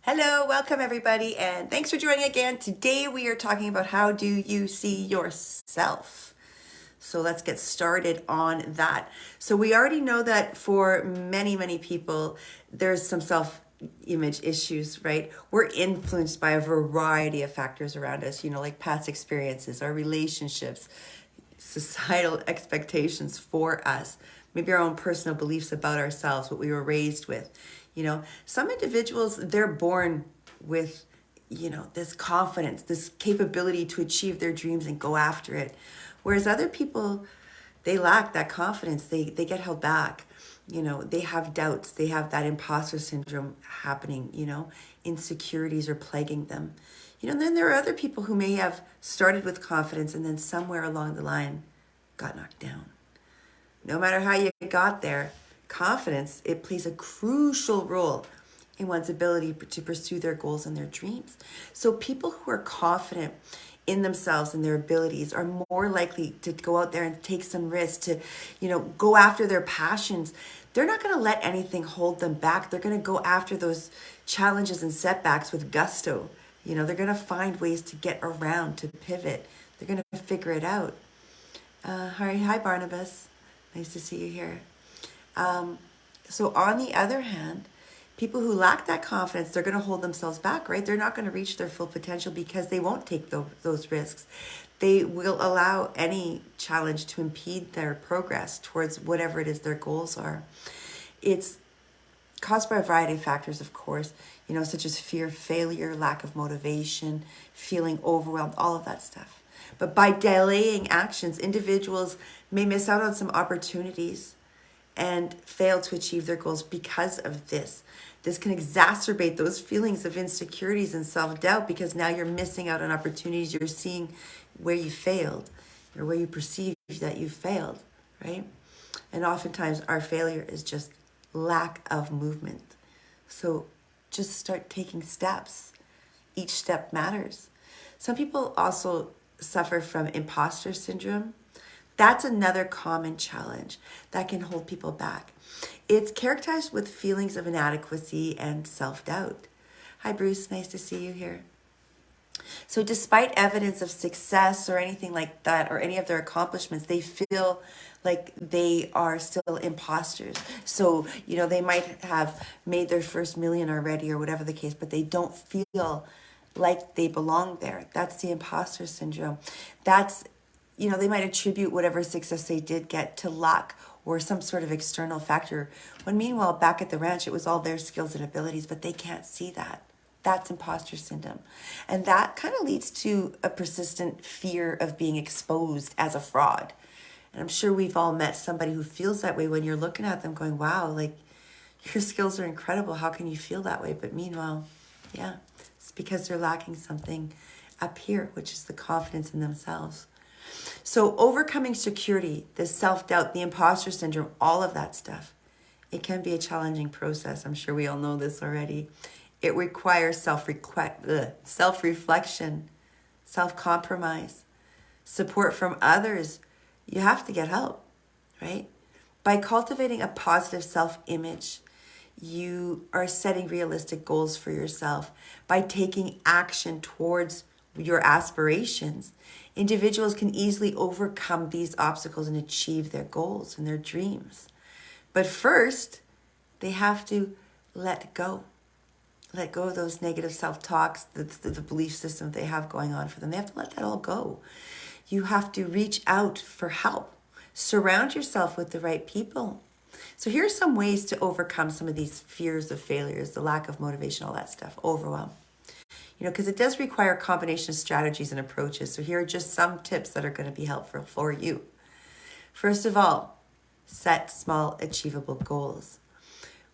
Hello, welcome everybody, and thanks for joining again. Today we are talking about how do you see yourself. So let's get started on that. So we already know that for many people, there's some self-image issues, right? We're influenced by a variety of factors around us, like past experiences, our relationships, societal expectations for us, maybe our own personal beliefs about ourselves, what we were raised with. Some individuals, they're born with, this confidence, this capability to achieve their dreams and go after it. Whereas other people, they lack that confidence. They get held back. They have doubts. They have that imposter syndrome happening, insecurities are plaguing them. And then there are other people who may have started with confidence and then somewhere along the line got knocked down. No matter how you got there, confidence, it plays a crucial role in one's ability to pursue their goals and their dreams. So people who are confident in themselves and their abilities are more likely to go out there and take some risks, to, go after their passions. They're not going to let anything hold them back. They're going to go after those challenges and setbacks with gusto. They're going to find ways to get around, to pivot. They're going to figure it out. Hi, Barnabas. Nice to see you here. So on the other hand, people who lack that confidence, they're going to hold themselves back, right? They're not going to reach their full potential because they won't take those risks. They will allow any challenge to impede their progress towards whatever it is their goals are. It's caused by a variety of factors, of course, such as fear of failure, lack of motivation, feeling overwhelmed, all of that stuff. But by delaying actions, individuals may miss out on some opportunities and fail to achieve their goals because of this. This can exacerbate those feelings of insecurities and self-doubt because now you're missing out on opportunities. You're seeing where you failed or where you perceive that you failed, right? And oftentimes our failure is just lack of movement. So just start taking steps. Each step matters. Some people also suffer from imposter syndrome. That's another common challenge that can hold people back. It's characterized with feelings of inadequacy and self-doubt. Hi, Bruce. Nice to see you here. So despite evidence of success or anything like that, or any of their accomplishments, they feel like they are still imposters. So, they might have made their first million already or whatever the case, but they don't feel like they belong there. That's the imposter syndrome. That's, they might attribute whatever success they did get to luck or some sort of external factor, when meanwhile back at the ranch it was all their skills and abilities, but they can't see that. That's imposter syndrome. And that kind of leads to a persistent fear of being exposed as a fraud. And I'm sure we've all met somebody who feels that way when you're looking at them going, wow, like your skills are incredible. How can you feel that way? But meanwhile, yeah, it's because they're lacking something up here, which is the confidence in themselves. So overcoming security, the self-doubt, the imposter syndrome, all of that stuff, it can be a challenging process. I'm sure we all know this already. It requires self-reflection, self-compromise, support from others. You have to get help, right? By cultivating a positive self-image, you are setting realistic goals for yourself. By taking action towards your aspirations, individuals can easily overcome these obstacles and achieve their goals and their dreams. But first, they have to let go. Let go of those negative self-talks, the belief system they have going on for them. They have to let that all go. You have to reach out for help. Surround yourself with the right people. So here are some ways to overcome some of these fears of failures, the lack of motivation, all that stuff, overwhelm. Because it does require a combination of strategies and approaches. So here are just some tips that are going to be helpful for you. First of all, set small, achievable goals.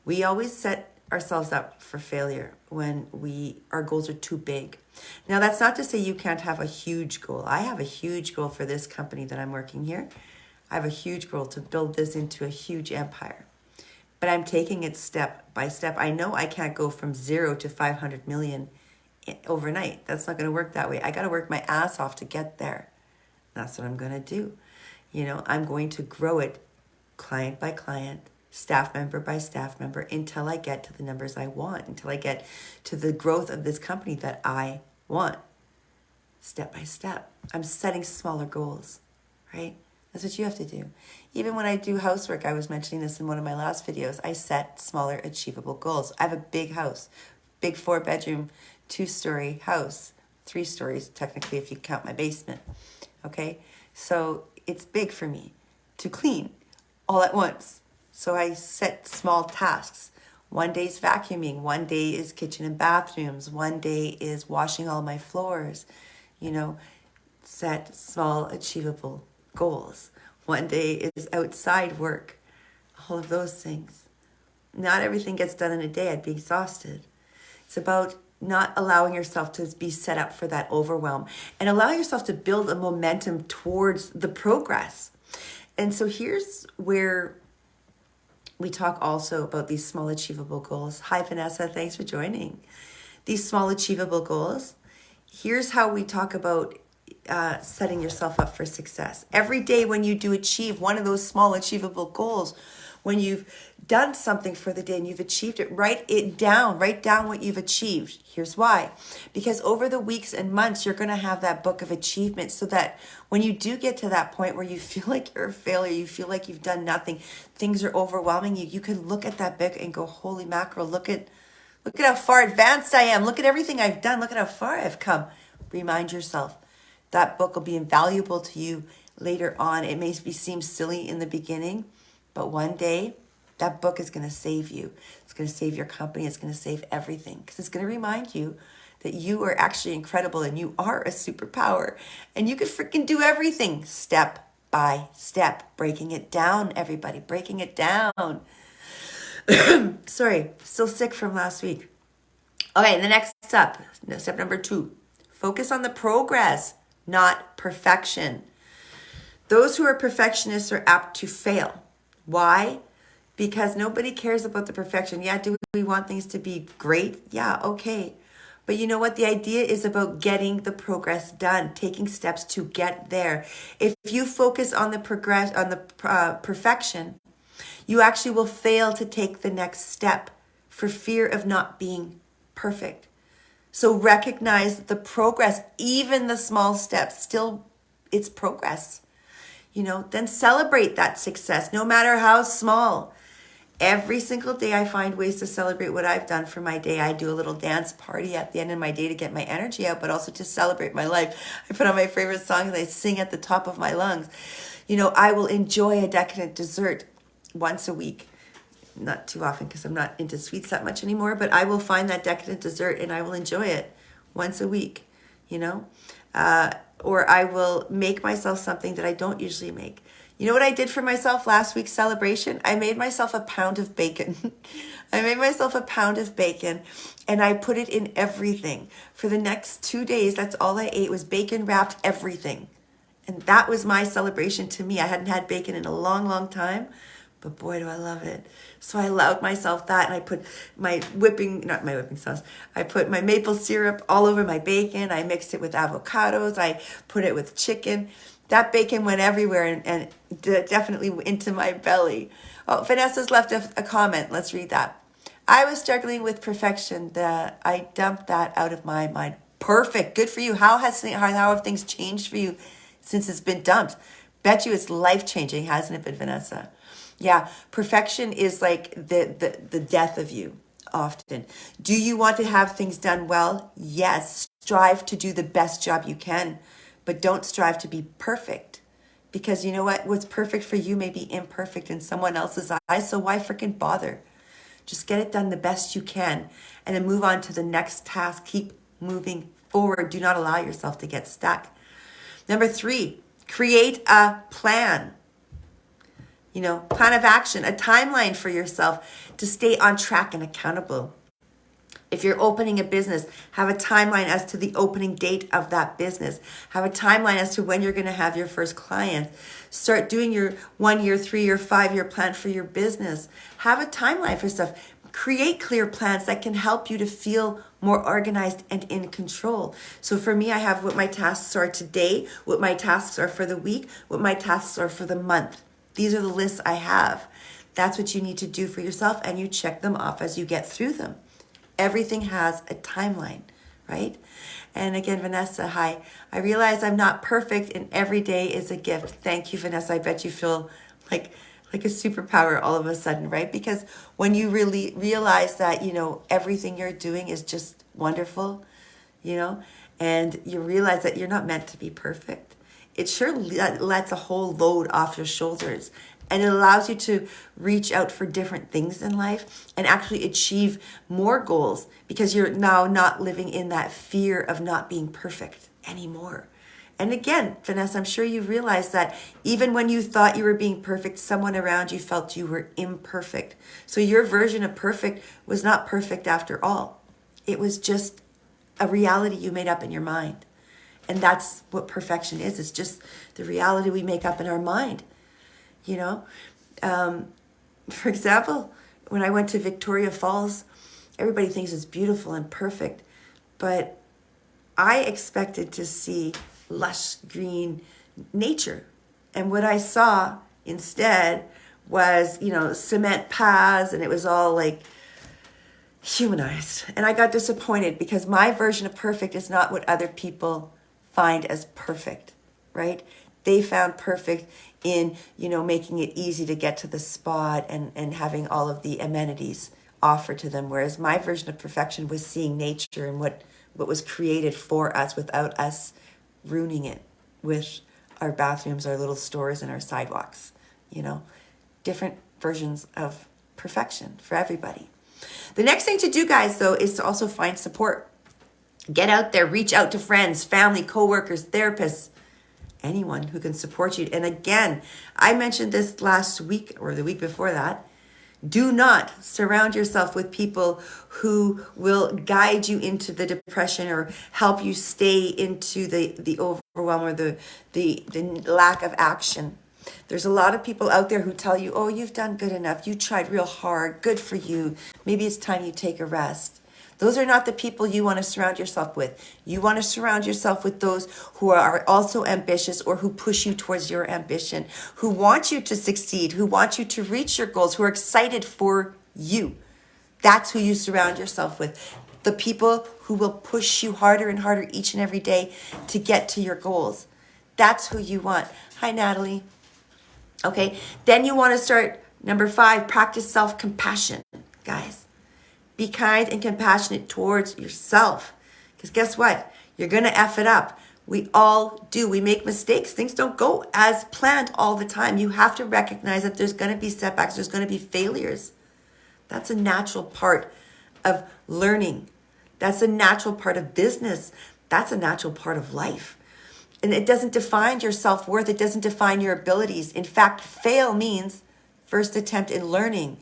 We always set ourselves up for failure when our goals are too big. Now, that's not to say you can't have a huge goal. I have a huge goal for this company that I'm working here. I have a huge goal to build this into a huge empire. But I'm taking it step by step. I know I can't go from 0 to 500 million overnight. That's not going to work that way. I got to work my ass off to get there. That's what I'm going to do. I'm going to grow it client by client, staff member by staff member, until I get to the numbers I want, until I get to the growth of this company that I want. Step by step. I'm setting smaller goals, right? That's what you have to do. Even when I do housework, I was mentioning this in one of my last videos, I set smaller achievable goals. I have a big house, big 4-bedroom, 2-story house, 3 stories technically if you count my basement, okay? So it's big for me to clean all at once. So I set small tasks. One day is vacuuming, one day is kitchen and bathrooms, one day is washing all my floors. You know, set small achievable goals. One day is outside work. All of those things. Not everything gets done in a day. I'd be exhausted. It's about not allowing yourself to be set up for that overwhelm and allow yourself to build a momentum towards the progress. And so here's where we talk also about these small achievable goals. Hi, Vanessa. Thanks for joining. These small achievable goals. Here's how we talk about setting yourself up for success. Every day when you do achieve one of those small achievable goals, when you've done something for the day and you've achieved it, write it down. Write down what you've achieved. Here's why. Because over the weeks and months, you're going to have that book of achievements so that when you do get to that point where you feel like you're a failure, you feel like you've done nothing, things are overwhelming you, you can look at that book and go, holy mackerel, look at how far advanced I am. Look at everything I've done. Look at how far I've come. Remind yourself. That book will be invaluable to you later on. It may seem silly in the beginning, but one day that book is going to save you. It's going to save your company. It's going to save everything because it's going to remind you that you are actually incredible and you are a superpower and you can freaking do everything step by step. Breaking it down, everybody. Breaking it down. Sorry, still sick from last week. Okay, the next step number 2, focus on the progress, not perfection. Those who are perfectionists are apt to fail. Why? Because nobody cares about the perfection. Yeah, do we want things to be great? Yeah, okay. But you know what? The idea is about getting the progress done, taking steps to get there. If you focus on the perfection, you actually will fail to take the next step for fear of not being perfect. So recognize the progress, even the small steps, still it's progress. Then celebrate that success, no matter how small. Every single day I find ways to celebrate what I've done for my day. I do a little dance party at the end of my day to get my energy out, but also to celebrate my life. I put on my favorite songs. I sing at the top of my lungs. I will enjoy a decadent dessert once a week. Not too often because I'm not into sweets that much anymore, but I will find that decadent dessert and I will enjoy it once a week, or I will make myself something that I don't usually make. You know what I did for myself last week's celebration? I made myself a pound of bacon. I made myself a pound of bacon and I put it in everything. For the next 2 days, that's all I ate was bacon wrapped everything. And that was my celebration to me. I hadn't had bacon in a long, long time, but boy, do I love it. So I allowed myself that and I put my not my whipping sauce, I put my maple syrup all over my bacon. I mixed it with avocados. I put it with chicken. That bacon went everywhere and definitely into my belly. Oh, Vanessa's left a comment. Let's read that. I was struggling with perfection. I dumped that out of my mind. Perfect. Good for you. How have things changed for you since it's been dumped? Bet you it's life-changing, hasn't it been, Vanessa? Yeah, perfection is like the death of you often. Do you want to have things done well? Yes. Strive to do the best job you can. But don't strive to be perfect because you know what? What's perfect for you may be imperfect in someone else's eyes. So why freaking bother? Just get it done the best you can and then move on to the next task. Keep moving forward. Do not allow yourself to get stuck. Number 3, create a plan. Plan of action, a timeline for yourself to stay on track and accountable. If you're opening a business, have a timeline as to the opening date of that business. Have a timeline as to when you're going to have your first client. Start doing your 1 year, 3 year, 5 year plan for your business. Have a timeline for stuff. Create clear plans that can help you to feel more organized and in control. So for me, I have what my tasks are today, what my tasks are for the week, what my tasks are for the month. These are the lists I have. That's what you need to do for yourself, and you check them off as you get through them. Everything has a timeline, right? And again, Vanessa, hi. I realize I'm not perfect and every day is a gift. Thank you, Vanessa. I bet you feel like a superpower all of a sudden, right? Because when you really realize that, everything you're doing is just wonderful, and you realize that you're not meant to be perfect, it sure lets a whole load off your shoulders. And it allows you to reach out for different things in life and actually achieve more goals, because you're now not living in that fear of not being perfect anymore. And again, Vanessa, I'm sure you realize that even when you thought you were being perfect, someone around you felt you were imperfect. So your version of perfect was not perfect after all. It was just a reality you made up in your mind. And that's what perfection is. It's just the reality we make up in our mind. For example, when I went to Victoria Falls, everybody thinks it's beautiful and perfect, but I expected to see lush green nature. And what I saw instead was, cement paths, and it was all like humanized. And I got disappointed because my version of perfect is not what other people find as perfect, right? They found perfect in, making it easy to get to the spot and having all of the amenities offered to them. Whereas my version of perfection was seeing nature and what was created for us without us ruining it with our bathrooms, our little stores, and our sidewalks. Different versions of perfection for everybody. The next thing to do, guys, though, is to also find support. Get out there, reach out to friends, family, coworkers, therapists, anyone who can support you. And again, I mentioned this last week or the week before that. Do not surround yourself with people who will guide you into the depression or help you stay into the overwhelm or the lack of action. There's a lot of people out there who tell you, oh, you've done good enough. You tried real hard. Good for you. Maybe it's time you take a rest. Those are not the people you want to surround yourself with. You want to surround yourself with those who are also ambitious or who push you towards your ambition, who want you to succeed, who want you to reach your goals, who are excited for you. That's who you surround yourself with. The people who will push you harder and harder each and every day to get to your goals. That's who you want. Hi, Natalie. Okay, then you want to start, number 5, practice self-compassion, guys. Be kind and compassionate towards yourself. Because guess what? You're going to F it up. We all do. We make mistakes. Things don't go as planned all the time. You have to recognize that there's going to be setbacks. There's going to be failures. That's a natural part of learning. That's a natural part of business. That's a natural part of life. And it doesn't define your self-worth. It doesn't define your abilities. In fact, fail means first attempt in learning.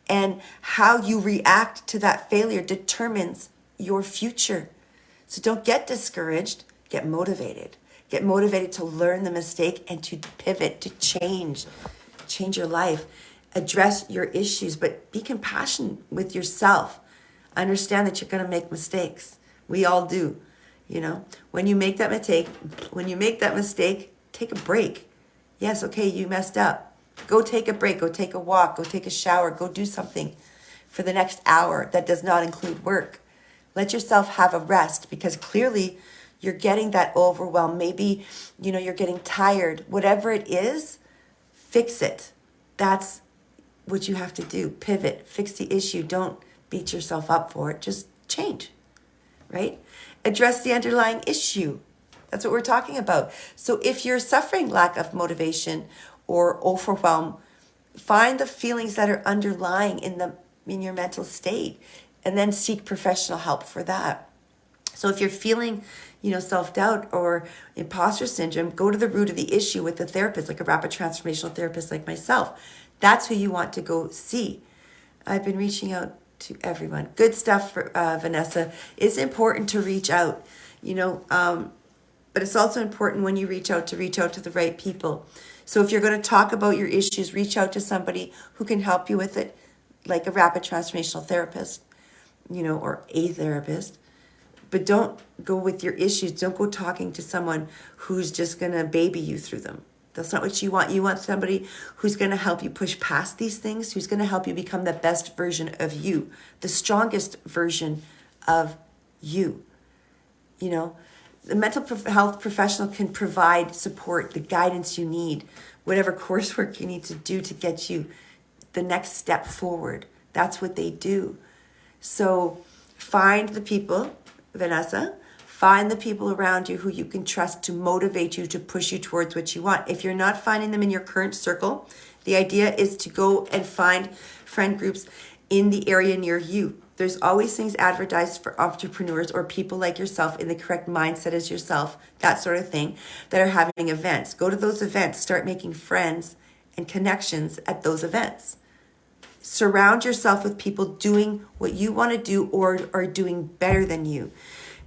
And how you react to that failure determines your future. So don't get discouraged, get motivated. Get motivated to learn the mistake and to pivot, to change your life, address your issues, but be compassionate with yourself. Understand that you're going to make mistakes. We all do. When you make that mistake, take a break. Yes, okay, you messed up. Go take a break, go take a walk, go take a shower, go do something for the next hour that does not include work. Let yourself have a rest, because clearly you're getting that overwhelm. Maybe, you're getting tired. Whatever it is, fix it. That's what you have to do. Pivot, fix the issue. Don't beat yourself up for it. Just change, right? Address the underlying issue. That's what we're talking about. So if you're suffering lack of motivation or overwhelm, find the feelings that are underlying in your mental state, and then seek professional help for that. So if you're feeling, self-doubt or imposter syndrome, go to the root of the issue with a therapist, like a rapid transformational therapist like myself. That's who you want to go see. I've been reaching out to everyone. Good stuff, for Vanessa. It's important to reach out, but it's also important when you reach out to the right people. So if you're going to talk about your issues, reach out to somebody who can help you with it, like a rapid transformational therapist, or a therapist. But don't go with your issues. Don't go talking to someone who's just going to baby you through them. That's not what you want. You want somebody who's going to help you push past these things, who's going to help you become the best version of you, the strongest version of you. You know, the mental health professional can provide support, the guidance you need, whatever coursework you need to do to get you the next step forward. That's what they do. So find the people, Vanessa, find the people around you who you can trust to motivate you, to push you towards what you want. If you're not finding them in your current circle, the idea is to go and find friend groups in the area near you. There's always things advertised for entrepreneurs or people like yourself in the correct mindset as yourself, that sort of thing, that are having events. Go to those events, start making friends and connections at those events. Surround yourself with people doing what you want to do or are doing better than you,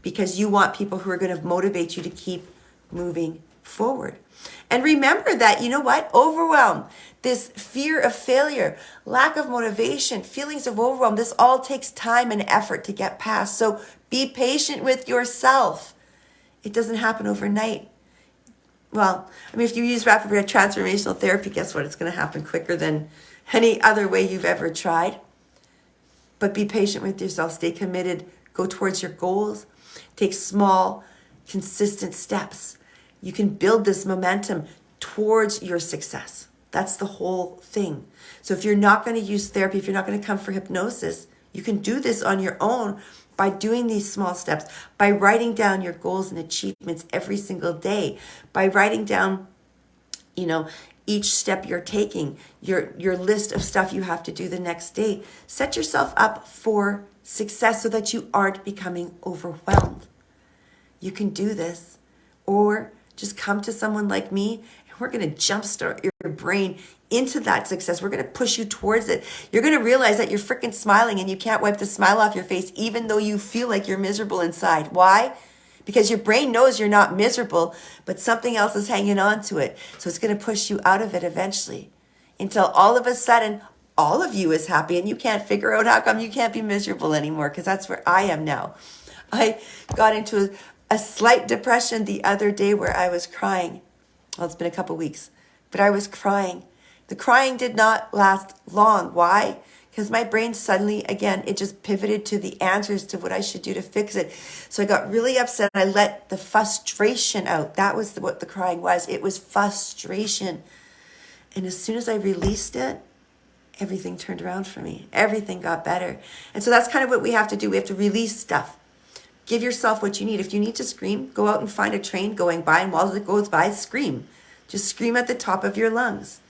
because you want people who are going to motivate you to keep moving forward. And remember that, you know what? Overwhelm, this fear of failure, lack of motivation, feelings of overwhelm, this all takes time and effort to get past. So be patient with yourself. It doesn't happen overnight. Well, I mean, if you use rapid transformational therapy, guess what? It's going to happen quicker than any other way you've ever tried. But be patient with yourself. Stay committed. Go towards your goals. Take small, consistent steps. You can build this momentum towards your success. That's the whole thing. So if you're not going to use therapy, if you're not going to come for hypnosis, you can do this on your own by doing these small steps, by writing down your goals and achievements every single day, by writing down, you know, each step you're taking, your list of stuff you have to do the next day. Set yourself up for success so that you aren't becoming overwhelmed. You can do this. Or just come to someone like me and we're going to jumpstart your brain into that success. We're going to push you towards it. You're going to realize that you're freaking smiling and you can't wipe the smile off your face even though you feel like you're miserable inside. Why? Because your brain knows you're not miserable, but something else is hanging on to it. So it's going to push you out of it eventually until all of a sudden, all of you is happy and you can't figure out how come you can't be miserable anymore, because that's where I am now. I got into a slight depression the other day where I was crying. Well, it's been a couple weeks, but I was crying. The crying did not last long. Why? Because my brain suddenly, again, it just pivoted to the answers to what I should do to fix it. So I got really upset. I let the frustration out. That was what the crying was. It was frustration. And as soon as I released it, everything turned around for me. Everything got better. And so that's kind of what we have to do. We have to release stuff. Give yourself what you need. If you need to scream, go out and find a train going by, and while it goes by, scream. Just scream at the top of your lungs.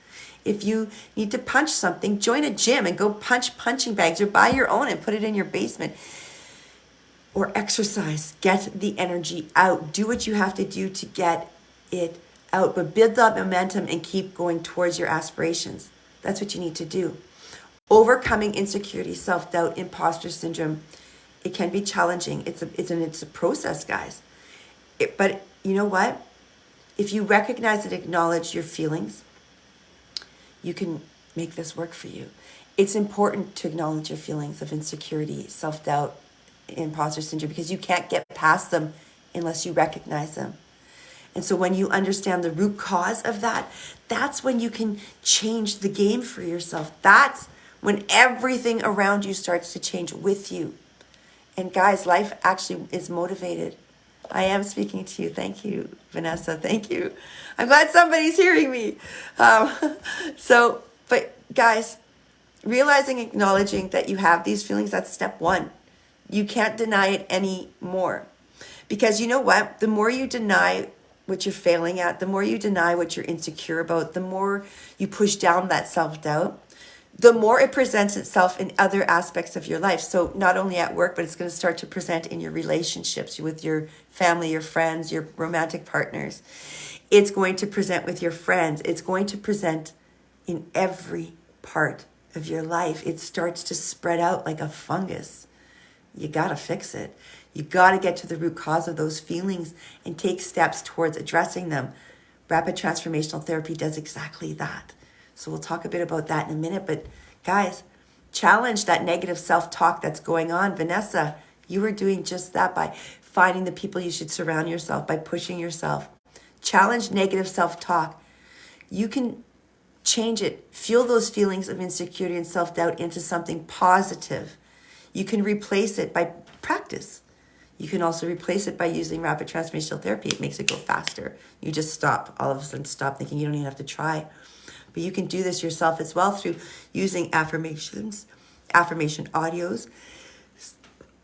If you need to punch something, join a gym and go punch punching bags or buy your own and put it in your basement. Or exercise. Get the energy out. Do what you have to do to get it out. But build that momentum and keep going towards your aspirations. That's what you need to do. Overcoming insecurity, self-doubt, imposter syndrome. It can be challenging. It's a process, guys. But you know what? If you recognize and acknowledge your feelings, you can make this work for you. It's important to acknowledge your feelings of insecurity, self-doubt, imposter syndrome, because you can't get past them unless you recognize them. And so when you understand the root cause of that, that's when you can change the game for yourself. That's when everything around you starts to change with you. And guys, life actually is motivated. I am speaking to you. Thank you, Vanessa. Thank you. I'm glad somebody's hearing me. But guys, realizing, acknowledging that you have these feelings, that's step one. You can't deny it anymore. Because you know what? The more you deny what you're failing at, the more you deny what you're insecure about, the more you push down that self-doubt, the more it presents itself in other aspects of your life. So not only at work, but it's going to start to present in your relationships with your family, your friends, your romantic partners. It's going to present with your friends. It's going to present in every part of your life. It starts to spread out like a fungus. You got to fix it. You got to get to the root cause of those feelings and take steps towards addressing them. Rapid transformational therapy does exactly that. So we'll talk a bit about that in a minute. But guys, challenge that negative self-talk that's going on. Vanessa, you are doing just that by finding the people you should surround yourself, by pushing yourself. Challenge negative self-talk. you can change it, fuel those feelings of insecurity and self-doubt into something positive. You can replace it by practice. You can also replace it by using rapid transformational therapy. It makes it go faster. You just stop, all of a sudden stop thinking, you don't even have to try. But you can do this yourself as well through using affirmations, affirmation audios,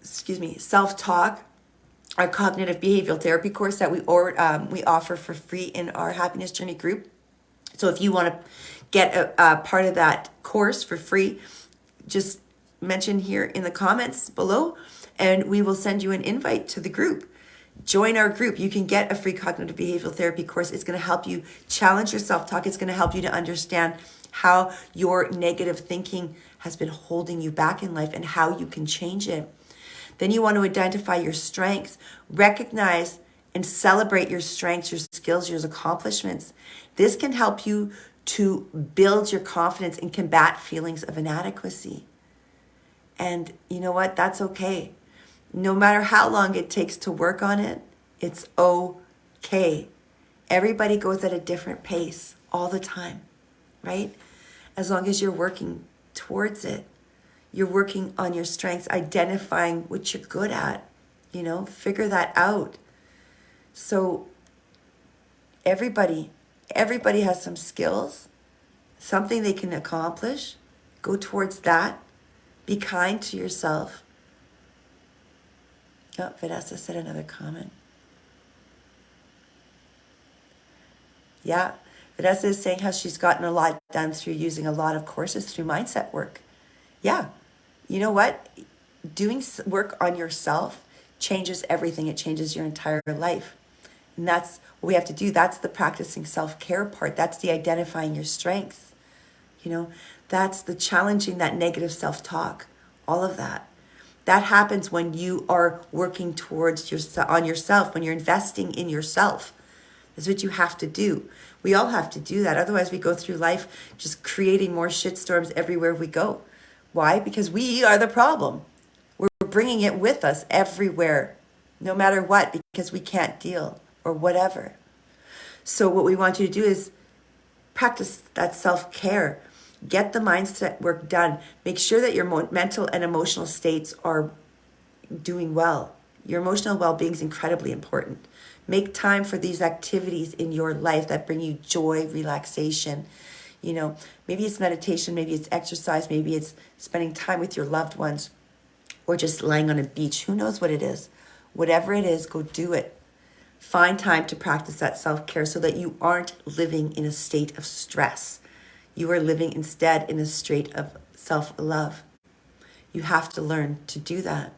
self-talk, our cognitive behavioral therapy course that we offer for free in our happiness journey group. So if you want to get a part of that course for free, just mention here in the comments below and we will send you an invite to the group. Join our group. You can get a free cognitive behavioral therapy course. It's going to help you challenge your self-talk. It's going to help you to understand how your negative thinking has been holding you back in life and how you can change it. Then you want to identify your strengths, recognize and celebrate your strengths, your skills, your accomplishments. This can help you to build your confidence and combat feelings of inadequacy. And you know what? That's okay. No matter how long it takes to work on it, it's okay. Everybody goes at a different pace all the time, right? As long as you're working towards it, you're working on your strengths, identifying what you're good at, figure that out. So everybody has some skills, something they can accomplish. Go towards that. Be kind to yourself. Oh, Vanessa said another comment. Yeah, Vanessa is saying how she's gotten a lot done through using a lot of courses through mindset work. Yeah, you know what? Doing work on yourself changes everything. It changes your entire life. And that's what we have to do. That's the practicing self-care part. That's the identifying your strengths. That's the challenging that negative self-talk, all of that. That happens when you are working towards on yourself, when you're investing in yourself. That's what you have to do. We all have to do that. Otherwise, we go through life just creating more shitstorms everywhere we go. Why? Because we are the problem. We're bringing it with us everywhere, no matter what, because we can't deal or whatever. So what we want you to do is practice that self-care. Get the mindset work done. Make sure that your mental and emotional states are doing well. Your emotional well-being is incredibly important. Make time for these activities in your life that bring you joy, relaxation. Maybe it's meditation, maybe it's exercise, maybe it's spending time with your loved ones, or just lying on a beach. Who knows what it is? Whatever it is, go do it. Find time to practice that self-care so that you aren't living in a state of stress. You are living instead in a state of self-love. You have to learn to do that.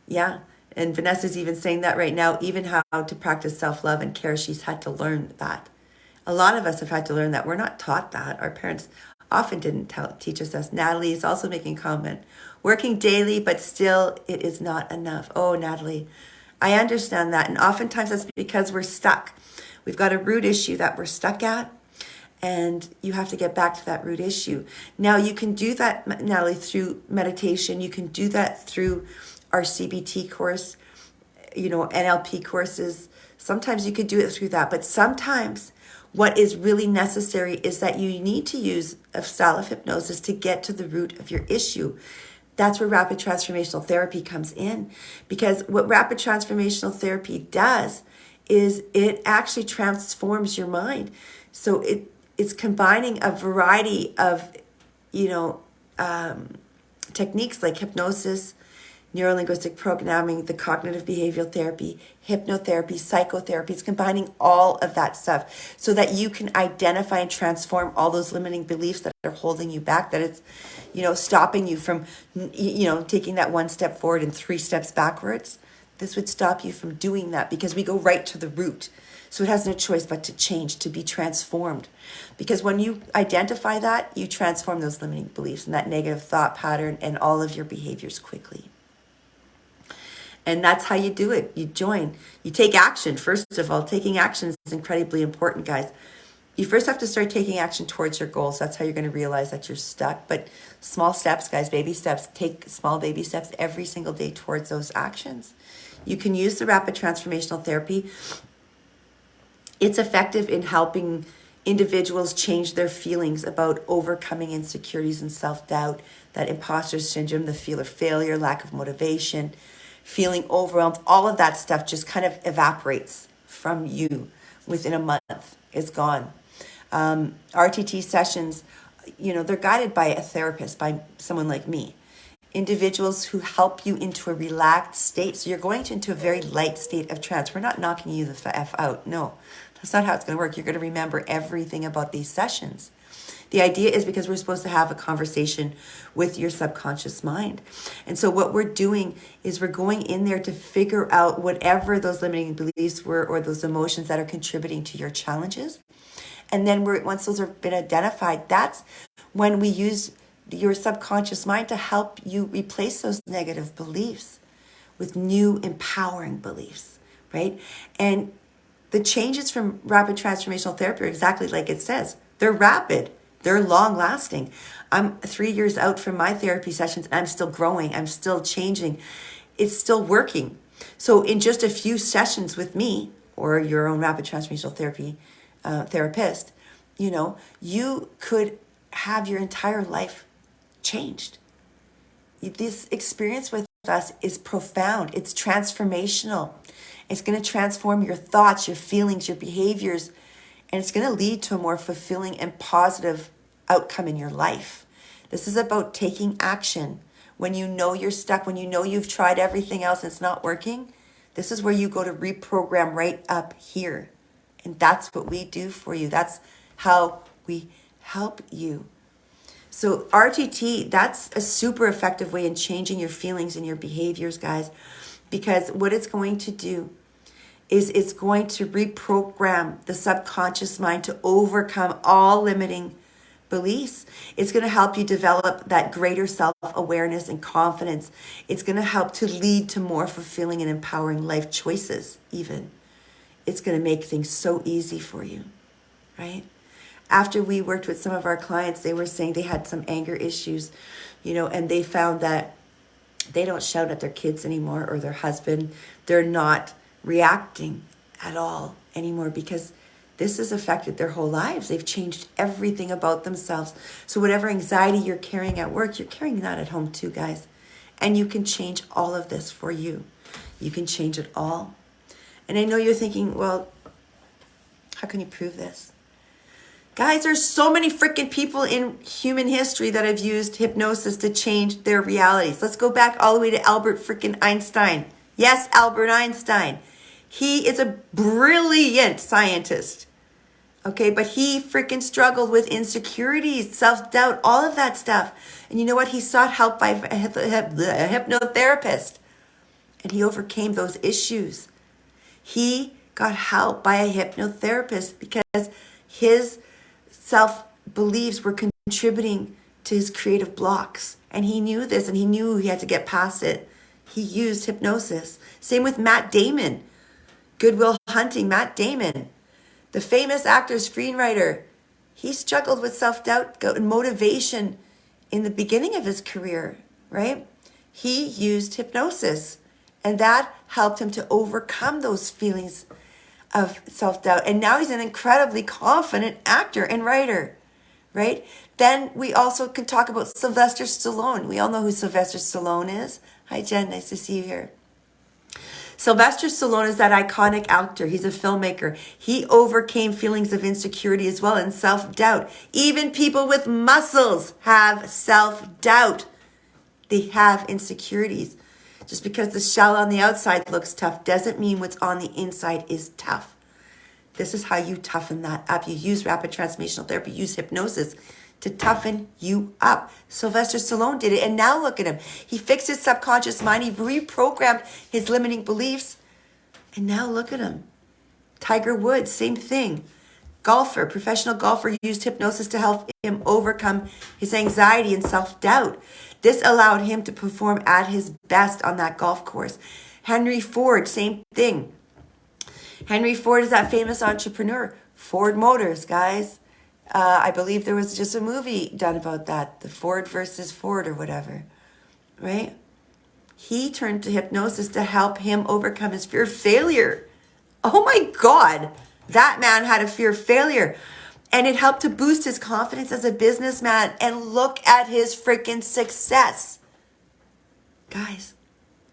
Yeah, and Vanessa's even saying that right now, even how to practice self-love and care, she's had to learn that. A lot of us have had to learn that. We're not taught that. Our parents often didn't teach us this. Natalie is also making a comment. Working daily, but still it is not enough. Oh, Natalie, I understand that. And oftentimes that's because we're stuck. We've got a root issue that we're stuck at. And you have to get back to that root issue. Now, you can do that, Natalie, through meditation. You can do that through our CBT course, NLP courses. Sometimes you could do it through that. But sometimes what is really necessary is that you need to use a self-hypnosis to get to the root of your issue. That's where rapid transformational therapy comes in. Because what rapid transformational therapy does is it actually transforms your mind. So it's combining a variety of, techniques like hypnosis, neuro-linguistic programming, the cognitive behavioral therapy, hypnotherapy, psychotherapy. It's combining all of that stuff so that you can identify and transform all those limiting beliefs that are holding you back, that it's, stopping you from, taking that one step forward and 3 steps backwards. This would stop you from doing that because we go right to the root. So it has no choice but to change, to be transformed. Because when you identify that, you transform those limiting beliefs and that negative thought pattern and all of your behaviors quickly. And that's how you do it. You join. You take action. First of all, taking action is incredibly important, guys. You first have to start taking action towards your goals. That's how you're going to realize that you're stuck. But small steps, guys, baby steps. Take small baby steps every single day towards those actions. You can use the rapid transformational therapy It's effective in helping individuals change their feelings about overcoming insecurities and self-doubt, that imposter syndrome, the fear of failure, lack of motivation, feeling overwhelmed. All of that stuff just kind of evaporates from you within a month. It's gone. RTT sessions, they're guided by a therapist, by someone like me. Individuals who help you into a relaxed state. So you're going into a very light state of trance. We're not knocking you the F out. No, that's not how it's going to work. You're going to remember everything about these sessions. The idea is because we're supposed to have a conversation with your subconscious mind. And so what we're doing is we're going in there to figure out whatever those limiting beliefs were or those emotions that are contributing to your challenges. And then once those have been identified, that's when we use your subconscious mind to help you replace those negative beliefs with new empowering beliefs, right? And the changes from rapid transformational therapy are exactly like it says. They're rapid. They're long lasting. I'm 3 years out from my therapy sessions. I'm still growing. I'm still changing. It's still working. So in just a few sessions with me or your own rapid transformational therapy therapist, you could have your entire life changed. This experience with us is profound. It's transformational. It's going to transform your thoughts, your feelings, your behaviors, and it's going to lead to a more fulfilling and positive outcome in your life. This is about taking action. When you know you're stuck, when you know you've tried everything else and it's not working, this is where you go to reprogram right up here. And that's what we do for you. That's how we help you. So RTT, that's a super effective way in changing your feelings and your behaviors, guys, because what it's going to do is it's going to reprogram the subconscious mind to overcome all limiting beliefs. It's going to help you develop that greater self-awareness and confidence. It's going to help to lead to more fulfilling and empowering life choices, even. It's going to make things so easy for you, right? After we worked with some of our clients, they were saying they had some anger issues, and they found that they don't shout at their kids anymore or their husband. They're not reacting at all anymore because this has affected their whole lives. They've changed everything about themselves. So whatever anxiety you're carrying at work, you're carrying that at home too, guys. And you can change all of this for you. You can change it all. And I know you're thinking, well, how can you prove this? Guys, there's so many freaking people in human history that have used hypnosis to change their realities. Let's go back all the way to Albert freaking Einstein. Yes, Albert Einstein. He is a brilliant scientist. Okay, but he freaking struggled with insecurities, self-doubt, all of that stuff. And you know what? He sought help by a hypnotherapist. And he overcame those issues. He got help by a hypnotherapist because his self-beliefs were contributing to his creative blocks. And he knew this, and he knew he had to get past it. He used hypnosis. Same with Matt Damon. Good Will Hunting, Matt Damon. The famous actor, screenwriter. He struggled with self-doubt and motivation in the beginning of his career, right? He used hypnosis. And that helped him to overcome those feelings of self-doubt. And now he's an incredibly confident actor and writer, right? Then we also can talk about Sylvester Stallone. We all know who Sylvester Stallone is. Hi, Jen. Nice to see you here. Sylvester Stallone is that iconic actor. He's a filmmaker. He overcame feelings of insecurity as well and self-doubt. Even people with muscles have self-doubt. They have insecurities. Just because the shell on the outside looks tough doesn't mean what's on the inside is tough. This is how you toughen that up. You use rapid transformational therapy, use hypnosis to toughen you up. Sylvester Stallone did it, and now look at him. He fixed his subconscious mind. He reprogrammed his limiting beliefs, and now look at him. Tiger Woods, same thing. Golfer, professional golfer, used hypnosis to help him overcome his anxiety and self-doubt. This allowed him to perform at his best on that golf course. Henry Ford, same thing. Henry Ford is that famous entrepreneur. Ford Motors, guys. I believe there was just a movie done about that. The Ford versus Ford or whatever. Right? He turned to hypnosis to help him overcome his fear of failure. Oh my God. That man had a fear of failure, and it helped to boost his confidence as a businessman. And look at his freaking success. Guys,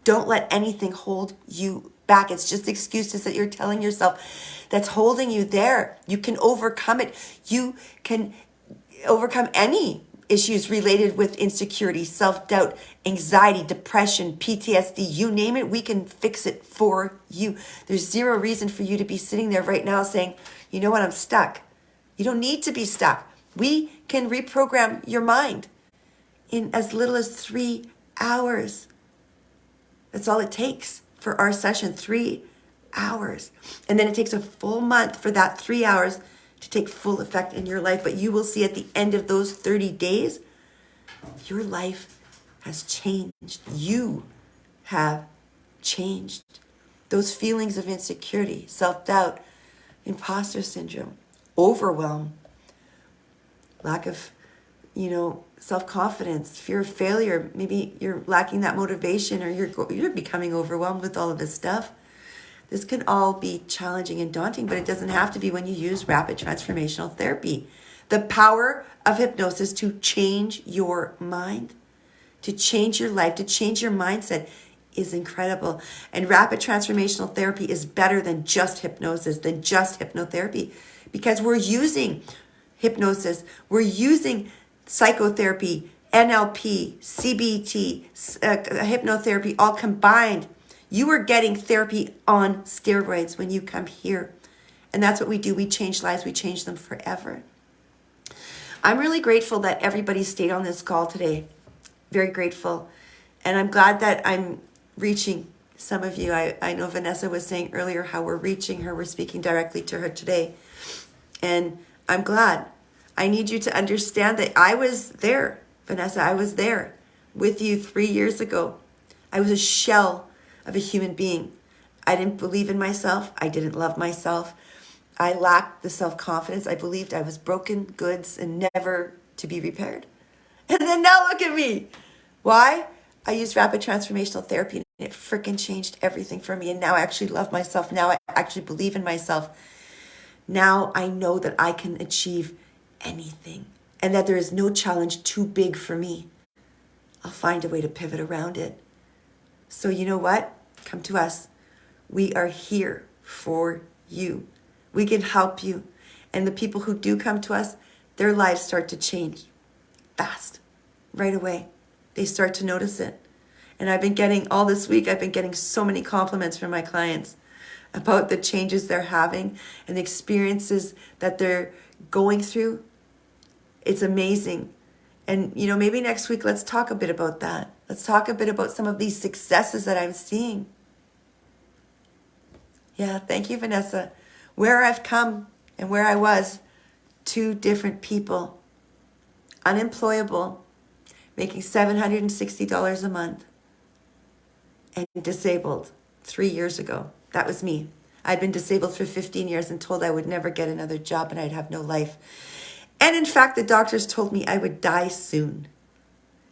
don't let anything hold you back. It's just excuses that you're telling yourself that's holding you there. You can overcome it. You can overcome any issues related with insecurity, self-doubt, anxiety, depression, PTSD, you name it, we can fix it for you. There's zero reason for you to be sitting there right now saying, you know what, I'm stuck. You don't need to be stuck. We can reprogram your mind in as little as 3 hours. That's all it takes for our session, 3 hours. And then it takes a full month for that 3 hours to take full effect in your life. But you will see at the end of those 30 days, your life has changed. You have changed. Those feelings of insecurity, self-doubt, imposter syndrome, overwhelm, lack of, self-confidence, fear of failure. Maybe you're lacking that motivation, or you're becoming overwhelmed with all of this stuff. This can all be challenging and daunting, but it doesn't have to be when you use rapid transformational therapy. The power of hypnosis to change your mind, to change your life, to change your mindset is incredible. And rapid transformational therapy is better than just hypnosis, than just hypnotherapy, because we're using hypnosis, we're using psychotherapy, NLP, CBT, hypnotherapy, all combined. You are getting therapy on steroids when you come here. And that's what we do. We change lives. We change them forever. I'm really grateful that everybody stayed on this call today. Very grateful. And I'm glad that I'm reaching some of you. I know Vanessa was saying earlier how we're reaching her. We're speaking directly to her today. And I'm glad. I need you to understand that I was there, Vanessa. I was there with you 3 years ago. I was a shell of a human being. I didn't believe in myself. I didn't love myself. I lacked the self-confidence. I believed I was broken goods and never to be repaired. And then now look at me. Why? I used rapid transformational therapy, and it freaking changed everything for me. And now I actually love myself. Now I actually believe in myself. Now I know that I can achieve anything, and that there is no challenge too big for me. I'll find a way to pivot around it. So you know what? Come to us. We are here for you. We can help you. And the people who do come to us, their lives start to change fast, right away. They start to notice it. And I've been getting, all this week, I've been getting so many compliments from my clients about the changes they're having and the experiences that they're going through. It's amazing. And, maybe next week, let's talk a bit about that. Let's talk a bit about some of these successes that I'm seeing. Yeah, thank you, Vanessa. Where I've come and where I was, 2 different people. Unemployable, making $760 a month, and disabled 3 years ago. That was me. I'd been disabled for 15 years and told I would never get another job and I'd have no life. And in fact, the doctors told me I would die soon.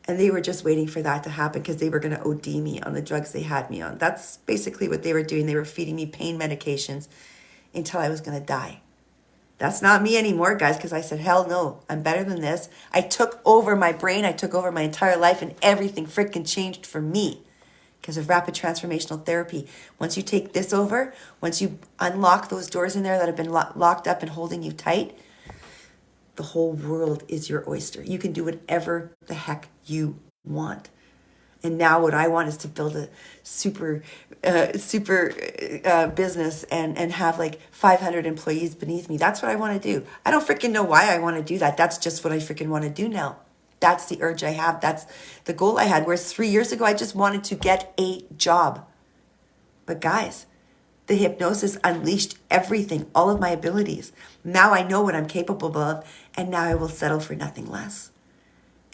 And they were just waiting for that to happen because they were going to OD me on the drugs they had me on. That's basically what they were doing. They were feeding me pain medications until I was going to die. That's not me anymore, guys, because I said, hell no, I'm better than this. I took over my brain. I took over my entire life, and everything freaking changed for me because of rapid transformational therapy. Once you take this over, once you unlock those doors in there that have been locked up and holding you tight, the whole world is your oyster. You can do whatever the heck you want. And now what I want is to build a super business and have like 500 employees beneath me. That's what I want to do. I don't freaking know why I want to do that. That's just what I freaking want to do now. That's the urge I have. That's the goal I had. Whereas 3 years ago, I just wanted to get a job. But guys, the hypnosis unleashed everything, all of my abilities. Now I know what I'm capable of, and now I will settle for nothing less.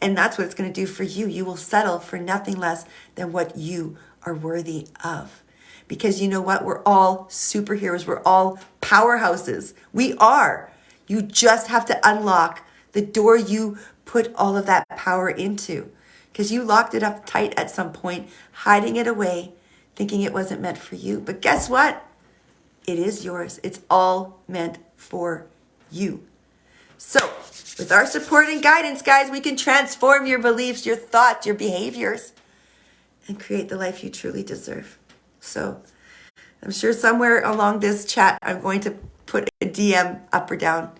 And that's what it's going to do for you. You will settle for nothing less than what you are worthy of. Because you know what? We're all superheroes. We're all powerhouses. We are. You just have to unlock the door you put all of that power into. Because you locked it up tight at some point, hiding it away, thinking it wasn't meant for you. But guess what? It is yours. It's all meant for you. So with our support and guidance, guys, we can transform your beliefs, your thoughts, your behaviors, and create the life you truly deserve. So I'm sure somewhere along this chat, I'm going to put a DM up or down.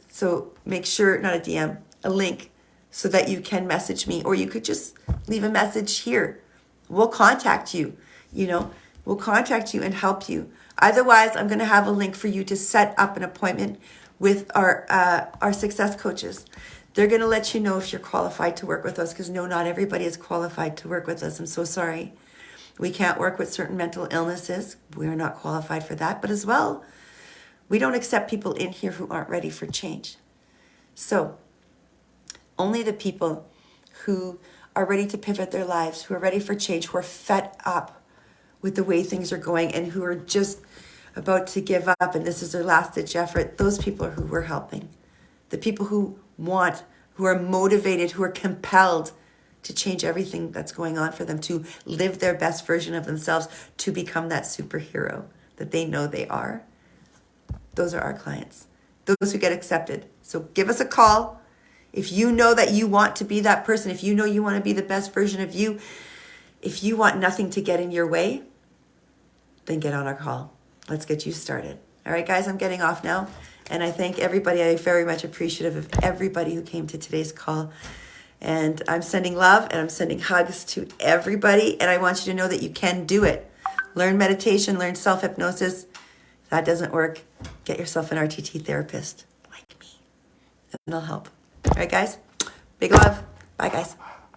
So make sure, not a DM, a link, so that you can message me, or you could just leave a message here. We'll contact you, we'll contact you and help you. Otherwise, I'm going to have a link for you to set up an appointment with our success coaches. They're going to let you know if you're qualified to work with us, because no, not everybody is qualified to work with us. I'm so sorry. We can't work with certain mental illnesses. We're not qualified for that. But as well, we don't accept people in here who aren't ready for change. So only the people who are ready to pivot their lives, who are ready for change, who are fed up with the way things are going, and who are just about to give up, and this is their last ditch effort, those people are who we're helping. The people who want, who are motivated, who are compelled to change everything that's going on for them, to live their best version of themselves, to become that superhero that they know they are. Those are our clients, those who get accepted. So give us a call. If you know that you want to be that person, if you know you want to be the best version of you, if you want nothing to get in your way, then get on our call. Let's get you started. All right, guys, I'm getting off now. And I thank everybody. I'm very much appreciative of everybody who came to today's call. And I'm sending love and I'm sending hugs to everybody. And I want you to know that you can do it. Learn meditation, learn self-hypnosis. If that doesn't work, get yourself an RTT therapist like me. And it'll help. All right, guys. Big love. Bye, guys.